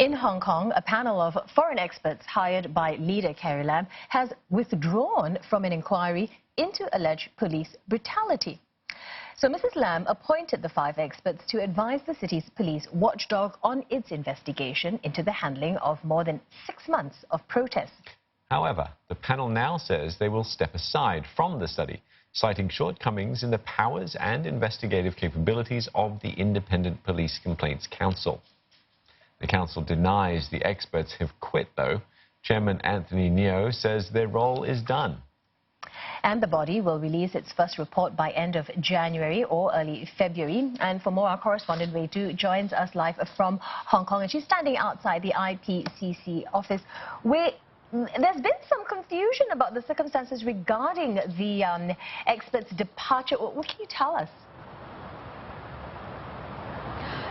In Hong Kong, a panel of foreign experts hired by leader Carrie Lam has withdrawn from an inquiry into alleged police brutality. So Mrs. Lam appointed the 5 experts to advise the city's police watchdog on its investigation into the handling of more than 6 months of protests. However, the panel now says they will step aside from the study, citing shortcomings in the powers and investigative capabilities of the Independent Police Complaints Council. The council denies the experts have quit, though. Chairman Anthony Neoh says their role is done. And the body will release its first report by end of January or early February. And for more, our correspondent Wei Du joins us live from Hong Kong, and she's standing outside the IPCC office. Wei, there's been some confusion about the circumstances regarding the experts' departure. What can you tell us?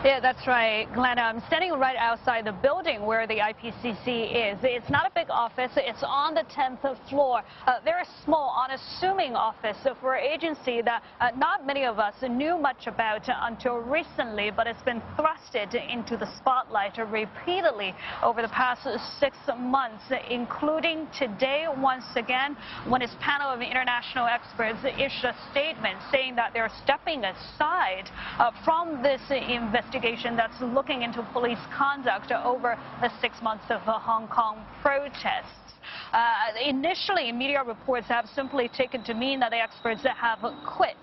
Yeah, that's right, Glenna. I'm standing right outside the building where the IPCC is. It's not a big office. It's on the 10th floor. Very small, unassuming office for an agency that not many of us knew much about until recently, but it's been thrusted into the spotlight repeatedly over the past 6 months, including today once again when its panel of international experts issued a statement saying that they're stepping aside from this investigation that's looking into police conduct over the 6 months of Hong Kong protests. Initially, media reports have simply taken to mean that the experts have quit.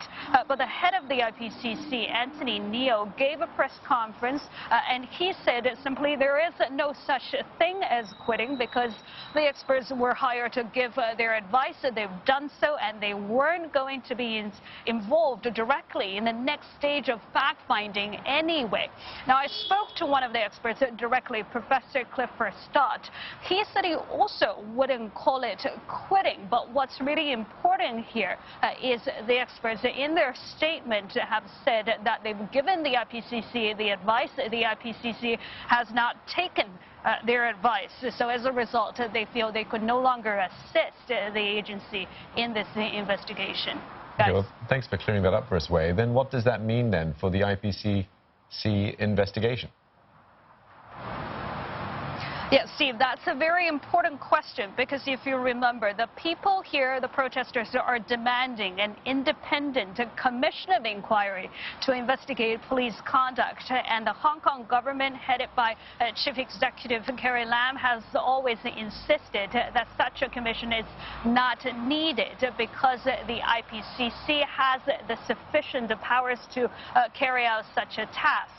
But the head of the IPCC, Anthony Neoh, gave a press conference and he said simply there is no such thing as quitting because the experts were hired to give their advice. They've done so, and they weren't going to be involved directly in the next stage of fact-finding anyway. Now, I spoke to one of the experts directly, Professor Clifford Stott. He said he also wouldn't call it quitting, but what's really important here is the experts in their statement have said that they've given the IPCC the advice. The IPCC has not taken their advice. So as a result, they feel they could no longer assist the agency in this investigation. Okay, well, thanks for clearing that up for us, Wei. Then what does that mean then for the IPCC investigation? Yeah, Steve, that's a very important question because if you remember, the people here, the protesters, are demanding an independent commission of inquiry to investigate police conduct. And the Hong Kong government, headed by Chief Executive Carrie Lam, has always insisted that such a commission is not needed because the IPCC has the sufficient powers to carry out such a task.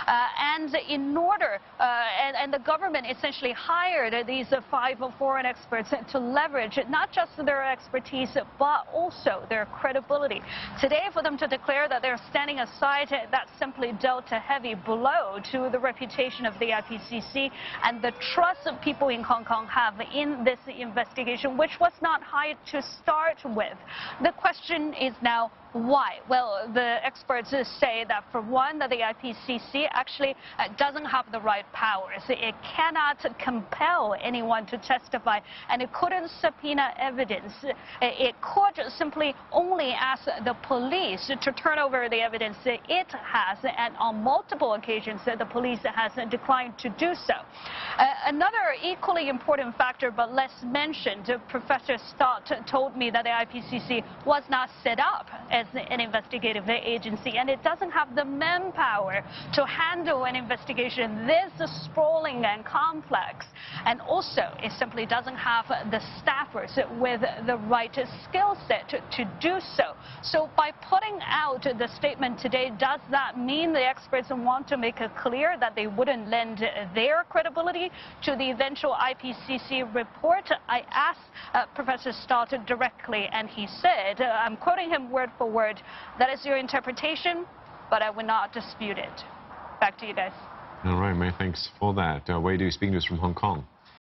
And in order, and the government essentially hired these 5 foreign experts to leverage not just their expertise, but also their credibility. Today, for them to declare that they're standing aside, that simply dealt a heavy blow to the reputation of the IPCC and the trust of people in Hong Kong have in this investigation, which was not high to start with. The question is now, why? Well, the experts say that, for one, that the IPCC actually doesn't have the right powers. It cannot compel anyone to testify, and it couldn't subpoena evidence. It could simply only ask the police to turn over the evidence it has, and on multiple occasions the police has declined to do so. Another equally important factor, but less mentioned, Professor Stott told me that the IPCC was not set up as an investigative agency, and it doesn't have the manpower to handle an investigation this sprawling and complex, and also it simply doesn't have the staffers with the right skill set to do so. So by putting out the statement today, does that mean the experts want to make it clear that they wouldn't lend their credibility to the eventual IPCC report? I asked Professor Stott directly, and he said, I'm quoting him word for word, "That is your interpretation, but I will not dispute it." Back to you guys. All right, May, thanks for that. Wei Du speaking to us from Hong Kong.